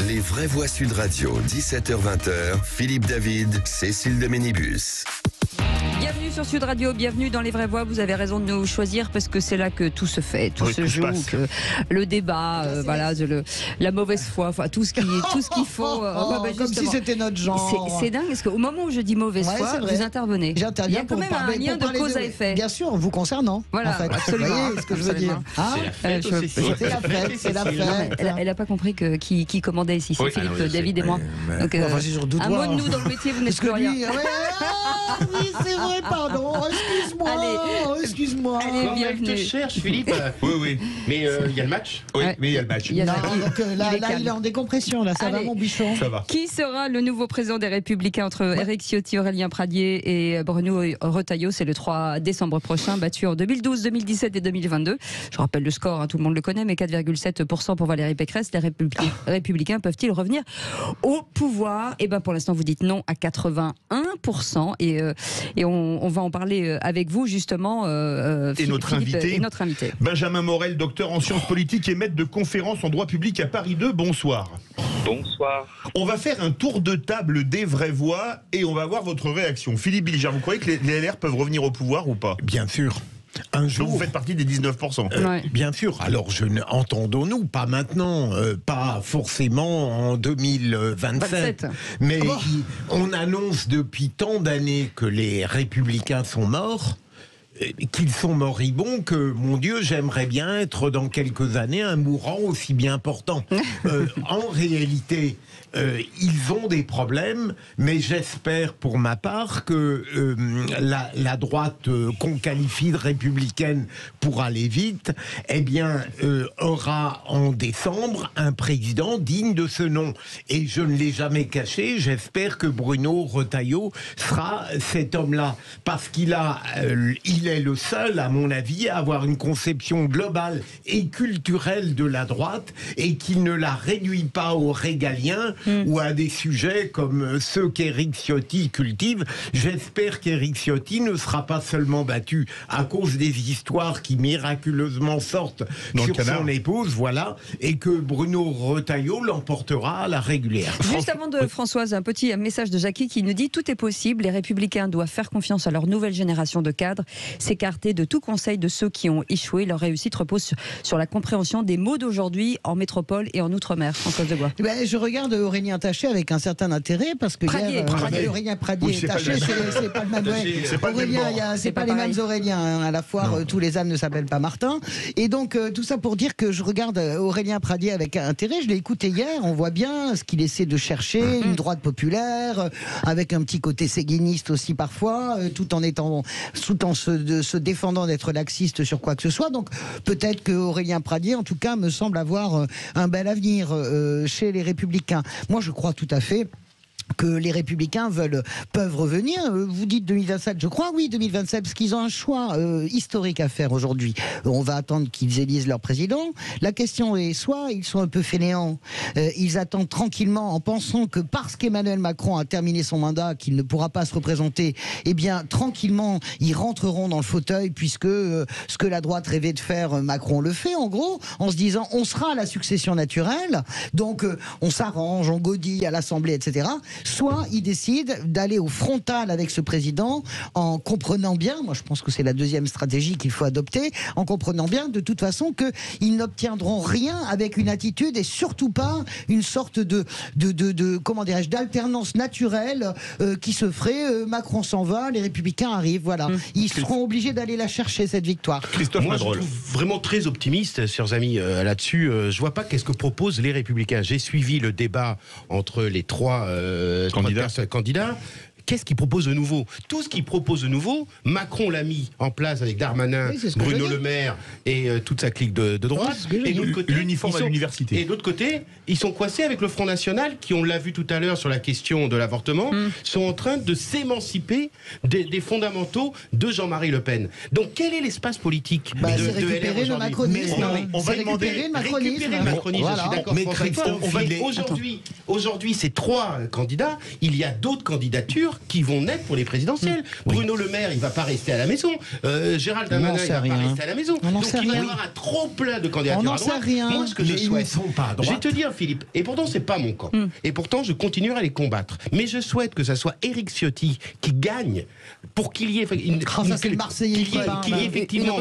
Les vraies voix Sud Radio, 17h-20h, Philippe David, Cécile de Ménibus. Bienvenue sur Sud Radio, bienvenue dans Les Vraies Voix. Vous avez raison de nous choisir parce que c'est là que tout se fait, tout se joue, que le débat, la mauvaise foi, enfin tout ce qu'il faut. Comme si c'était notre genre. C'est dingue parce qu'au moment où je dis mauvaise foi, vous intervenez. J'interviens. Il y a quand même un lien de cause à effet. Bien sûr, vous concernant. Voilà, en fait. absolument. Vous voyez ce que je veux dire. C'est la fête. Elle n'a pas compris qui commandait ici. C'est Philippe, David et moi. Donc, un mot de nous dans le métier, vous n'êtes plus rien. Oui, c'est vrai, pardon. Excuse-moi. Allez, bienvenue. Elle te cherche, Philippe. Oui. Mais il y a le match. Oui, mais il y a le match. Là, il est en décompression. Là, ça va, mon bichon. Ça va. Qui sera le nouveau président des Républicains entre Éric Ciotti, Aurélien Pradié et Bruno Retailleau? C'est le 3 décembre prochain, battu en 2012, 2017 et 2022. Je rappelle le score, tout le monde le connaît, mais 4,7% pour Valérie Pécresse. Les Républicains peuvent-ils revenir au pouvoir? Eh bien, pour l'instant, vous dites non à 81%. Et on va en parler avec vous, justement. Et notre invité, Benjamin Morel, docteur en sciences politiques et maître de conférences en droit public à Paris 2. Bonsoir. Bonsoir. On va faire un tour de table des vraies voix et on va voir votre réaction. Philippe Bilger, vous croyez que les LR peuvent revenir au pouvoir ou pas? Bien sûr. Un jour, donc vous faites partie des 19%. Bien sûr. Alors, entendons-nous, pas maintenant, pas forcément en 2027. Mais on annonce depuis tant d'années que les Républicains sont morts, qu'ils sont moribonds, que, mon Dieu, j'aimerais bien être dans quelques années un mourant aussi bien portant. En réalité, ils ont des problèmes, mais j'espère pour ma part que la droite qu'on qualifie de républicaine pour aller vite, aura en décembre un président digne de ce nom. Et je ne l'ai jamais caché, j'espère que Bruno Retailleau sera cet homme-là, parce qu'il est le seul, à mon avis, à avoir une conception globale et culturelle de la droite et qu'il ne la réduit pas aux régaliens ou à des sujets comme ceux qu'Éric Ciotti cultive. J'espère qu'Éric Ciotti ne sera pas seulement battu à cause des histoires qui miraculeusement sortent sur son épouse, et que Bruno Retailleau l'emportera à la régulière. Juste avant de Françoise, un petit message de Jackie qui nous dit: tout est possible, les Républicains doivent faire confiance à leur nouvelle génération de cadres, s'écarter de tout conseil de ceux qui ont échoué. Leur réussite repose sur la compréhension des mots d'aujourd'hui en métropole et en outre-mer. Françoise Debois. Je regarde Aurélien Taché avec un certain intérêt parce que Aurélien Pradié et Taché, c'est pas le même. C'est pas les mêmes Auréliens. À la foire, tous les ânes ne s'appellent pas Martin. Et donc, tout ça pour dire que je regarde Aurélien Pradié avec intérêt. Je l'ai écouté hier. On voit bien ce qu'il essaie de chercher, une droite populaire, avec un petit côté séguiniste aussi parfois, tout en se défendant d'être laxiste sur quoi que ce soit. Donc, peut-être que Aurélien Pradié, en tout cas, me semble avoir un bel avenir chez les Républicains. Moi, je crois tout à fait que les Républicains peuvent revenir. Vous dites 2027, je crois, oui, 2027, parce qu'ils ont un choix historique à faire aujourd'hui. On va attendre qu'ils élisent leur président. La question est, soit ils sont un peu fainéants, ils attendent tranquillement en pensant que parce qu'Emmanuel Macron a terminé son mandat, qu'il ne pourra pas se représenter, tranquillement, ils rentreront dans le fauteuil, puisque ce que la droite rêvait de faire, Macron le fait, en gros, en se disant, on sera la succession naturelle, donc on s'arrange, on godille à l'Assemblée, etc. Soit ils décident d'aller au frontal avec ce président en comprenant bien, moi je pense que c'est la deuxième stratégie qu'il faut adopter, en comprenant bien de toute façon qu'ils n'obtiendront rien avec une attitude et surtout pas une sorte de comment dirais-je, d'alternance naturelle qui se ferait, Macron s'en va, les Républicains arrivent, Ils seront obligés d'aller la chercher, cette victoire. Christophe Moi, Madrol. je trouve vraiment très optimiste, chers amis, là-dessus. Je vois pas qu'est-ce que proposent les Républicains. J'ai suivi le débat entre les trois candidats. Qu'est-ce qu'il propose de nouveau? Tout ce qu'il propose de nouveau, Macron l'a mis en place avec Darmanin, Bruno Le Maire et toute sa clique de droite. Et de l'autre côté, l'uniforme à l'université. Et de l'autre côté, ils sont coincés avec le Front National, qui, on l'a vu tout à l'heure sur la question de l'avortement, sont en train de s'émanciper des fondamentaux de Jean-Marie Le Pen. Donc quel est l'espace politique de récupérer LR le macronisme. On va demander récupérer le macronisme. Je suis d'accord. Mais Christophe, Aujourd'hui, ces trois candidats, il y a d'autres candidatures candidatures qui vont naître pour les présidentielles. Bruno Le Maire, il va pas rester à la maison. Gérald Darmanin, il va pas rester à la maison. Donc il va y avoir un trop plein de candidatures. On n'en sait rien. Moi, ce que je souhaite, pas à droite. je vais te dire, Philippe, et pourtant c'est pas mon camp. Et pourtant je continuerai à les combattre. Mais je souhaite que ça soit Éric Ciotti qui gagne pour qu'il y ait effectivement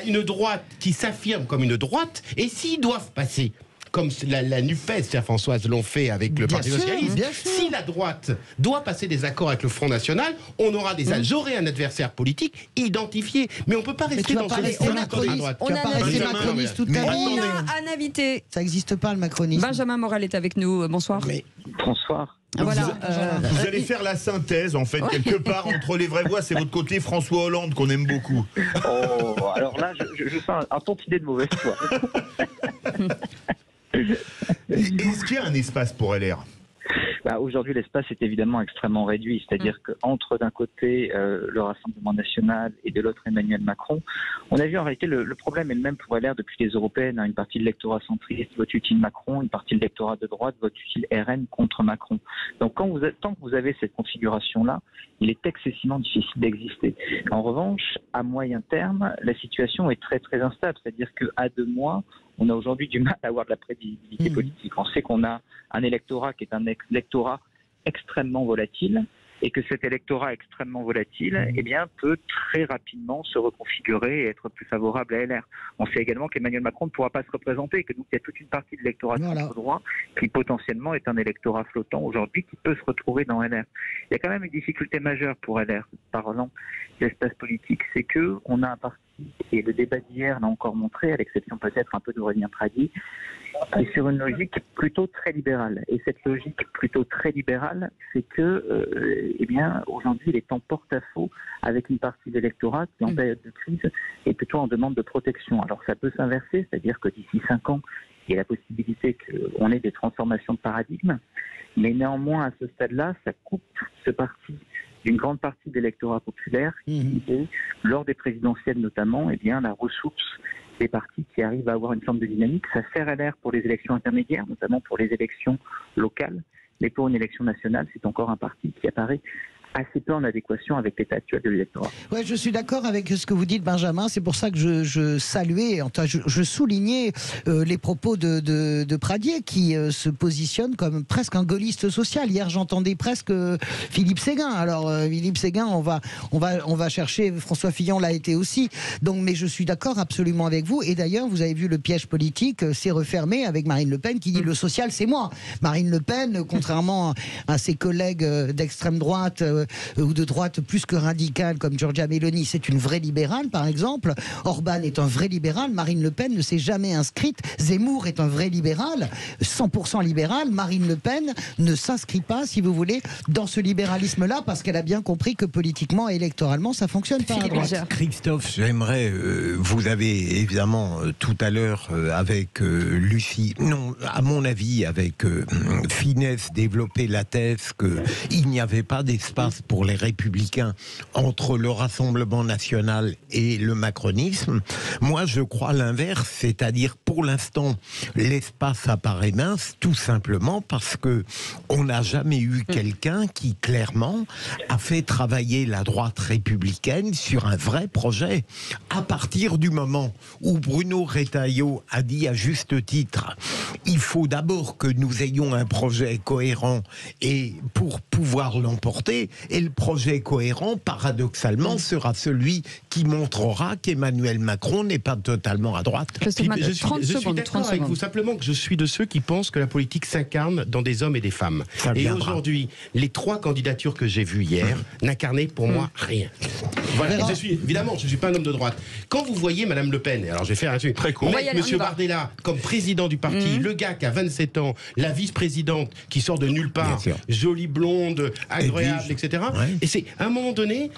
une droite qui s'affirme comme une droite. Et s'ils doivent passer, comme la NUPES, Françoise, l'ont fait avec le Parti Socialiste, si la droite doit passer des accords avec le Front National, on aura j'aurai un adversaire politique identifié. Mais on ne peut pas rester dans ce accord de droite. Tu vas pas rester macroniste toute ta vie. On a un invité. Ça n'existe pas, le macronisme. Benjamin Morel est avec nous. Bonsoir. Bonsoir. Voilà, vous allez faire la synthèse, en fait, quelque part, entre les vraies voix, c'est votre côté François Hollande qu'on aime beaucoup. Oh, alors là, je sens un tantinet de mauvaise foi. Est-ce qu'il y a un espace pour LR ? Aujourd'hui, l'espace est évidemment extrêmement réduit. C'est-à-dire qu'entre d'un côté le Rassemblement national et de l'autre Emmanuel Macron, on a vu en réalité le problème est le même pour LR depuis les européennes. Une partie de l'électorat centriste vote utile Macron, une partie de l'électorat de droite vote utile RN contre Macron. Donc tant que vous avez cette configuration-là, il est excessivement difficile d'exister. En revanche, à moyen terme, la situation est très très instable. C'est-à-dire qu'à 2 mois, on a aujourd'hui du mal à avoir de la prévisibilité politique. On sait qu'on a un électorat qui est un électorat extrêmement volatile et que cet électorat extrêmement volatile peut très rapidement se reconfigurer et être plus favorable à LR. On sait également qu'Emmanuel Macron ne pourra pas se représenter et que donc il y a toute une partie de l'électorat centre-droit qui potentiellement est un électorat flottant aujourd'hui qui peut se retrouver dans LR. Il y a quand même une difficulté majeure pour LR, parlant de l'espace politique, c'est que on a un parti, et le débat d'hier l'a encore montré, à l'exception peut-être un peu d'Aurélien Pradier, est sur une logique plutôt très libérale. Et cette logique plutôt très libérale, c'est que, aujourd'hui, il est en porte-à-faux avec une partie de l'électorat qui, en période de crise, est plutôt en demande de protection. Alors ça peut s'inverser, c'est-à-dire que d'ici 5 ans, il y a la possibilité qu'on ait des transformations de paradigme, mais néanmoins, à ce stade-là, ça coupe ce parti d'une grande partie de l'électorat populaire qui est, lors des présidentielles notamment, la ressource des partis qui arrivent à avoir une forme de dynamique. Ça sert LR pour les élections intermédiaires, notamment pour les élections locales, mais pour une élection nationale, c'est encore un parti qui apparaît assez peu en adéquation avec l'état actuel de l'électorat. Ouais, je suis d'accord avec ce que vous dites, Benjamin. C'est pour ça que je saluais, je soulignais les propos de Pradier qui se positionne comme presque un gaulliste social. Hier, j'entendais presque Philippe Séguin. Alors, Philippe Séguin, on va chercher. François Fillon l'a été aussi. Donc, mais je suis d'accord absolument avec vous. Et d'ailleurs, vous avez vu le piège politique s'est refermé avec Marine Le Pen qui dit le social, c'est moi. Marine Le Pen, contrairement à ses collègues d'extrême droite ou de droite plus que radicale comme Giorgia Meloni, c'est une vraie libérale par exemple. Orban est un vrai libéral, Marine Le Pen ne s'est jamais inscrite. Zemmour est un vrai libéral, 100% libéral. Marine Le Pen ne s'inscrit pas, si vous voulez, dans ce libéralisme-là parce qu'elle a bien compris que politiquement et électoralement ça fonctionne pas à droite. Christophe, j'aimerais, vous avez évidemment tout à l'heure avec Lucie, non, à mon avis avec finesse développé la thèse qu'il n'y avait pas d'espace pour les Républicains entre le Rassemblement national et le macronisme. Moi, je crois l'inverse, c'est-à-dire pour l'instant, l'espace apparaît mince, tout simplement parce que on n'a jamais eu quelqu'un qui, clairement, a fait travailler la droite républicaine sur un vrai projet. À partir du moment où Bruno Retailleau a dit à juste titre, il faut d'abord que nous ayons un projet cohérent et pour pouvoir l'emporter. Et le projet cohérent, paradoxalement, sera celui qui montrera qu'Emmanuel Macron n'est pas totalement à droite. Je suis d'accord avec vous, simplement que je suis de ceux qui pensent que la politique s'incarne dans des hommes et des femmes. Et aujourd'hui, les 3 candidatures que j'ai vues hier n'incarnaient pour moi rien. Voilà. Évidemment, je ne suis pas un homme de droite. Quand vous voyez Madame Le Pen, alors je vais faire un truc, Monsieur Bardella comme président du parti, le gars qui a 27 ans, la vice-présidente qui sort de nulle part, jolie blonde, agréable, etc. Ouais. Et c'est, à un moment donné,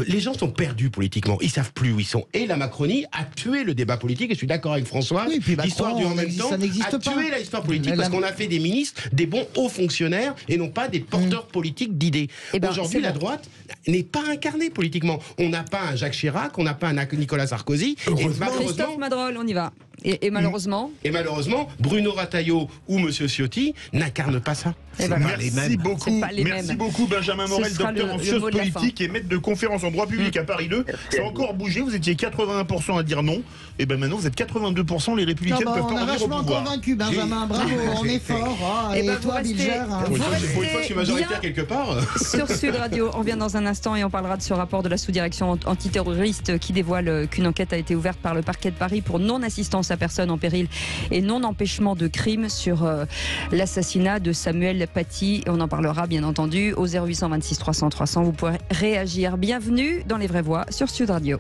les gens sont perdus politiquement, ils savent plus où ils sont. Et la Macronie a tué le débat politique, et je suis d'accord avec François, l'histoire du en même temps a tué l'histoire politique, parce qu'on a fait des ministres, des bons hauts fonctionnaires, et non pas des porteurs politiques d'idées. Aujourd'hui, la droite n'est pas incarnée politiquement. On n'a pas un Jacques Chirac, on n'a pas un Nicolas Sarkozy. Christophe Madrol, on y va. Et malheureusement Bruno Retailleau ou Monsieur Ciotti n'incarnent pas ça. Merci beaucoup Benjamin Morel, docteur en sciences politiques et maître de conférence en droit public à Paris 2. Ça a encore bougé, vous étiez 81% à dire non, et ben maintenant vous êtes 82%, les Républicains ne peuvent pas revenir au pouvoir. On a vachement convaincu Benjamin, bravo, on est fort. Et toi Bilger, pour une fois que je suis majoritaire quelque part. Sur Sud Radio, on revient dans un instant et on parlera de ce rapport de la sous-direction antiterroriste qui dévoile qu'une enquête a été ouverte par le parquet de Paris pour non-assistance à personne en péril et non-empêchement de crime sur l'assassinat de Samuel Paty. Et on en parlera bien entendu au 0826 300 300. Vous pourrez réagir. Bienvenue dans Les Vraies Voix sur Sud Radio.